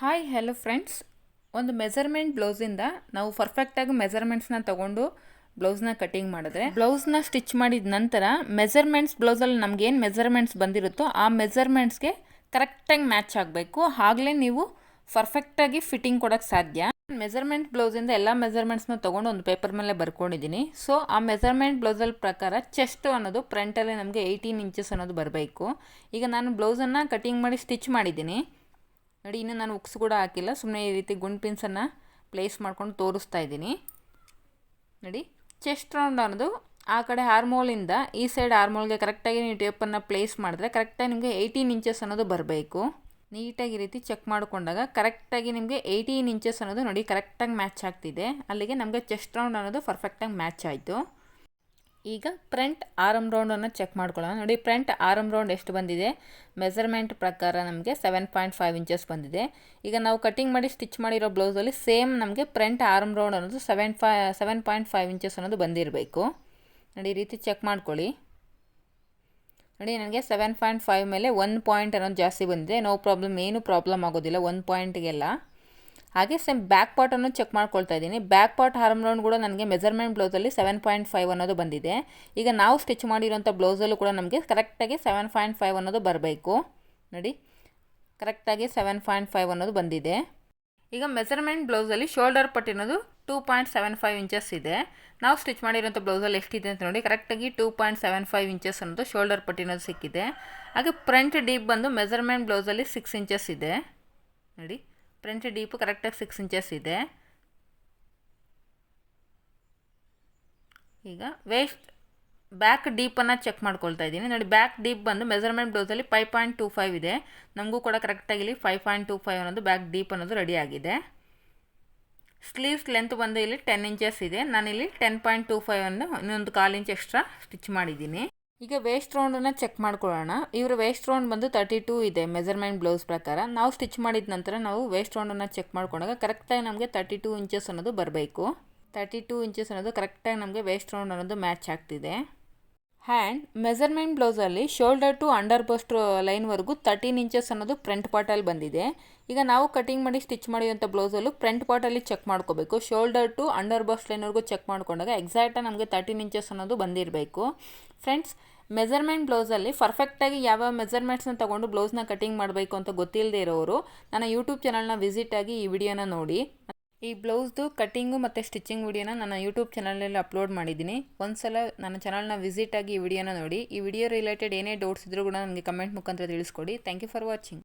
Hi hello friends, ಒಂದು measurement ಬ್ಲೌಸಿಂದ ನಾವು ಪರ್ಫೆಕ್ಟಾಗಿ ಮೆಜರ್ಮೆಂಟ್ಸ್ನ ತೊಗೊಂಡು ಬ್ಲೌಸ್ನ ಕಟಿಂಗ್ ಮಾಡಿದ್ರೆ ಬ್ಲೌಸ್ನ ಸ್ಟಿಚ್ ಮಾಡಿದ ನಂತರ ಮೆಜರ್ಮೆಂಟ್ಸ್ ಬ್ಲೌಸಲ್ಲಿ ನಮಗೇನು ಮೆಜರ್ಮೆಂಟ್ಸ್ ಬಂದಿರುತ್ತೋ ಆ ಮೆಜರ್ಮೆಂಟ್ಸ್ಗೆ ಕರೆಕ್ಟಾಗಿ ಮ್ಯಾಚ್ ಆಗಬೇಕು. ಆಗಲೇ ನೀವು ಪರ್ಫೆಕ್ಟಾಗಿ ಫಿಟ್ಟಿಂಗ್ ಕೊಡೋಕ್ಕೆ ಸಾಧ್ಯ. ಮೆಜರ್ಮೆಂಟ್ ಬ್ಲೌಸಿಂದ ಎಲ್ಲ ಮೆಜರ್ಮೆಂಟ್ಸ್ನ ತೊಗೊಂಡು ಒಂದು ಪೇಪರ್ ಮೇಲೆ ಬರ್ಕೊಂಡಿದ್ದೀನಿ. ಸೊ ಆ ಮೆಜರ್ಮೆಂಟ್ ಬ್ಲೌಸಲ್ಲಿ ಪ್ರಕಾರ ಚೆಸ್ಟ್ ಅನ್ನೋದು ಫ್ರಂಟಲ್ಲಿ ನಮಗೆ 18 ಇಂಚಸ್ ಅನ್ನೋದು ಬರಬೇಕು. ಈಗ ನಾನು ಬ್ಲೌಸನ್ನು ಕಟಿಂಗ್ ಮಾಡಿ ಸ್ಟಿಚ್ ಮಾಡಿದ್ದೀನಿ ನೋಡಿ. ಇನ್ನು ನಾನು ಉಕ್ಸ್ ಕೂಡ ಹಾಕಿಲ್ಲ, ಸುಮ್ಮನೆ ಈ ರೀತಿ ಗುಂಡ್ ಪಿನ್ಸನ್ನು ಪ್ಲೇಸ್ ಮಾಡ್ಕೊಂಡು ತೋರಿಸ್ತಾ ಇದ್ದೀನಿ ನೋಡಿ. ಚೆಸ್ಟ್ ರೌಂಡ್ ಅನ್ನೋದು ಆ ಕಡೆ ಆರ್ಮೋಲಿಂದ ಈ ಸೈಡ್ ಆರ್ಮೋಲ್ಗೆ ಕರೆಕ್ಟಾಗಿ ನೀವು ಟೇಪನ್ನು ಪ್ಲೇಸ್ ಮಾಡಿದ್ರೆ ಕರೆಕ್ಟಾಗಿ ನಿಮಗೆ 18 ಇಂಚಸ್ ಅನ್ನೋದು ಬರಬೇಕು. ನೀಟಾಗಿ ಈ ರೀತಿ ಚೆಕ್ ಮಾಡಿಕೊಂಡಾಗ ಕರೆಕ್ಟಾಗಿ ನಿಮಗೆ 18 ಇಂಚಸ್ ಅನ್ನೋದು ನೋಡಿ ಕರೆಕ್ಟಾಗಿ ಮ್ಯಾಚ್ ಆಗ್ತಿದೆ. ಅಲ್ಲಿಗೆ ನಮಗೆ ಚೆಸ್ಟ್ ರೌಂಡ್ ಅನ್ನೋದು ಪರ್ಫೆಕ್ಟಾಗಿ ಮ್ಯಾಚ್ ಆಯಿತು. ಈಗ ಫ್ರಂಟ್ ಆರ್ಮ್ ರೌಂಡನ್ನು ಚೆಕ್ ಮಾಡ್ಕೊಳ್ಳೋಣ ನೋಡಿ. ಫ್ರಂಟ್ ಆರ್ಮ್ ರೌಂಡ್ ಎಷ್ಟು ಬಂದಿದೆ? ಮೆಜರ್ಮೆಂಟ್ ಪ್ರಕಾರ ನಮಗೆ 7.5 ಇಂಚಸ್ ಬಂದಿದೆ. ಈಗ ನಾವು ಕಟಿಂಗ್ ಮಾಡಿ ಸ್ಟಿಚ್ ಮಾಡಿರೋ ಬ್ಲೌಸಲ್ಲಿ ಸೇಮ್ ನಮಗೆ ಫ್ರಂಟ್ ಆರ್ಮ್ ರೌಂಡ್ ಅನ್ನೋದು 7.5 ಇಂಚಸ್ ಅನ್ನೋದು ಬಂದಿರಬೇಕು ನೋಡಿ. ಈ ರೀತಿ ಚೆಕ್ ಮಾಡ್ಕೊಳ್ಳಿ ನೋಡಿ. ನನಗೆ 7.5 ಮೇಲೆ 1 ಪಾಯಿಂಟ್ ಅನ್ನೋದು ಜಾಸ್ತಿ ಬಂದಿದೆ. ನೋ ಪ್ರಾಬ್ಲಮ್, ಏನು ಪ್ರಾಬ್ಲಮ್ ಆಗೋದಿಲ್ಲ 1 ಪಾಯಿಂಟ್ಗೆಲ್ಲ. ಹಾಗೆ ಸೇಮ್ ಬ್ಯಾಕ್ ಪಾರ್ಟನ್ನು ಚೆಕ್ ಮಾಡ್ಕೊಳ್ತಾ ಇದ್ದೀನಿ. ಬ್ಯಾಕ್ ಪಾರ್ಟ್ ಆರ್ಮ್ ರೌಂಡ್ ಕೂಡ ನನಗೆ ಮೆಜರ್ಮೆಂಟ್ ಬ್ಲೌಸಲ್ಲಿ 7.5 ಅನ್ನೋದು ಬಂದಿದೆ. ಈಗ ನಾವು ಸ್ಟಿಚ್ ಮಾಡಿರೋಂಥ ಬ್ಲೌಸಲ್ಲೂ ಕೂಡ ನಮಗೆ ಕರೆಕ್ಟಾಗಿ 7.5 ಅನ್ನೋದು ಬರಬೇಕು ನೋಡಿ. ಕರೆಕ್ಟಾಗಿ 7.5 ಅನ್ನೋದು ಬಂದಿದೆ. ಈಗ ಮೆಜರ್ಮೆಂಟ್ ಬ್ಲೌಸಲ್ಲಿ ಶೋಲ್ಡರ್ ಪಟ್ಟಿ ಅನ್ನೋದು 2.75 ಇಂಚಸ್ ಇದೆ. ನಾವು ಸ್ಟಿಚ್ ಮಾಡಿರೋಂಥ ಬ್ಲೌಸಲ್ಲಿ ಎಷ್ಟಿದೆ ಅಂತ ನೋಡಿ. ಕರೆಕ್ಟಾಗಿ 2.75 ಇಂಚಸ್ ಅನ್ನೋದು ಶೋಲ್ಡರ್ ಪಟ್ಟಿ ಅನ್ನೋದು ಸಿಕ್ಕಿದೆ. ಹಾಗೆ ಫ್ರಂಟ್ ಡೀಪ್ ಬಂದು ಮೆಜರ್ಮೆಂಟ್ ಬ್ಲೌಸಲ್ಲಿ 6 ಇಂಚಸ್ ಇದೆ ನೋಡಿ. ಫ್ರಂಟ್ ಡೀಪು ಕರೆಕ್ಟಾಗಿ 6 ಇಂಚಸ್ ಇದೆ. ಈಗ ವೇಸ್ಟ್ ಬ್ಯಾಕ್ ಡೀಪನ್ನು ಚೆಕ್ ಮಾಡ್ಕೊಳ್ತಾ ಇದ್ದೀನಿ ನೋಡಿ. ಬ್ಯಾಕ್ ಡೀಪ್ ಬಂದು ಮೆಜರ್ಮೆಂಟ್ ಬ್ಲೌಸಲ್ಲಿ 5.25 ಇದೆ. ನಮಗೂ ಕೂಡ ಕರೆಕ್ಟಾಗಿ ಇಲ್ಲಿ 5.25 ಅನ್ನೋದು ಬ್ಯಾಕ್ ಡೀಪ್ ಅನ್ನೋದು ರೆಡಿ ಆಗಿದೆ. ಸ್ಲೀವ್ಸ್ ಲೆಂತ್ ಬಂದು ಇಲ್ಲಿ 10 ಇಂಚಸ್ ಇದೆ. ನಾನಿಲ್ಲಿ 10.25 ಅನ್ನು ಇನ್ನೊಂದು 1/4 ಇಂಚ್ ಎಕ್ಸ್ಟ್ರಾ ಸ್ಟಿಚ್ ಮಾಡಿದ್ದೀನಿ. ಈಗ ವೇಸ್ಟ್ ರೌಂಡನ್ನು ಚೆಕ್ ಮಾಡ್ಕೊಳ್ಳೋಣ. ಇವರು ವೇಸ್ಟ್ ರೌಂಡ್ ಬಂದು 32 ಇದೆ ಮೆಜರ್ಮೆಂಟ್ ಬ್ಲೌಸ್ ಪ್ರಕಾರ. ನಾವು ಸ್ಟಿಚ್ ಮಾಡಿದ ನಂತರ ನಾವು ವೇಸ್ಟ್ ರೌಂಡನ್ನು ಚೆಕ್ ಮಾಡ್ಕೊಂಡಾಗ ಕರೆಕ್ಟಾಗಿ ನಮಗೆ 32 ಇಂಚಸ್ ಅನ್ನೋದು ಬರಬೇಕು. 32 ಇಂಚಸ್ ಅನ್ನೋದು ಕರೆಕ್ಟಾಗಿ ನಮಗೆ ವೇಸ್ಟ್ ರೌಂಡ್ ಅನ್ನೋದು ಮ್ಯಾಚ್ ಆಗ್ತಿದೆ. ಹ್ಯಾಂಡ್ ಮೆಜರ್ಮೆಂಟ್ ಬ್ಲೌಸಲ್ಲಿ ಶೋಲ್ಡರ್ ಟು ಅಂಡರ್ ಬಸ್ಟ್ ಲೈನ್ವರೆಗೂ 13 ಇಂಚಸ್ ಅನ್ನೋದು ಫ್ರಂಟ್ ಪಾರ್ಟಲ್ಲಿ ಬಂದಿದೆ. ಈಗ ನಾವು ಕಟಿಂಗ್ ಮಾಡಿ ಸ್ಟಿಚ್ ಮಾಡಿರೋಂಥ ಬ್ಲೌಸಲ್ಲೂ ಫ್ರಂಟ್ ಪಾರ್ಟಲ್ಲಿ ಚೆಕ್ ಮಾಡ್ಕೋಬೇಕು. ಶೋಲ್ಡರ್ ಟು ಅಂಡರ್ ಬಸ್ಟ್ ಲೈನ್ವರೆಗೂ ಚೆಕ್ ಮಾಡ್ಕೊಂಡಾಗ ಎಕ್ಸಾಕ್ಟಾಗಿ ನಮಗೆ 13 ಇಂಚಸ್ ಅನ್ನೋದು ಬಂದಿರಬೇಕು. ಫ್ರೆಂಡ್ಸ್, ಮೆಜರ್ಮೆಂಟ್ ಬ್ಲೌಸಲ್ಲಿ ಪರ್ಫೆಕ್ಟಾಗಿ ಯಾವ ಮೆಜರ್ಮೆಂಟ್ಸ್ನ ತೊಗೊಂಡು ಬ್ಲೌಸ್ನ ಕಟಿಂಗ್ ಮಾಡಬೇಕು ಅಂತ ಗೊತ್ತಿಲ್ಲದೆ ಇರೋರು ನನ್ನ ಯೂಟ್ಯೂಬ್ ಚಾನಲ್ನ ವಿಸಿಟ್ ಆಗಿ ಈ ವಿಡಿಯೋನ ನೋಡಿ. ಈ ಬ್ಲೌಸ್ದು ಕಟ್ಟಿಂಗು ಮತ್ತು ಸ್ಟಿಚಿಂಗ್ ವಿಡಿಯೋನ ನನ್ನ ಯೂಟ್ಯೂಬ್ ಚಾನಲಲ್ಲಿ ಅಪ್ಲೋಡ್ ಮಾಡಿದ್ದೀನಿ. ಒಂದ್ಸಲ ನನ್ನ ಚಾನಲ್ನ ವಿಸಿಟ್ ಆಗಿ ಈ ವಿಡಿಯೋನ ನೋಡಿ. ಈ ವಿಡಿಯೋ ರಿಲೇಟೆಡ್ ಏನೇ ಡೌಟ್ಸ್ ಇದ್ರೂ ಕೂಡ ನನಗೆ ಕಮೆಂಟ್ ಮುಖಾಂತರ ತಿಳಿಸ್ಕೊಡಿ. Thank you for watching.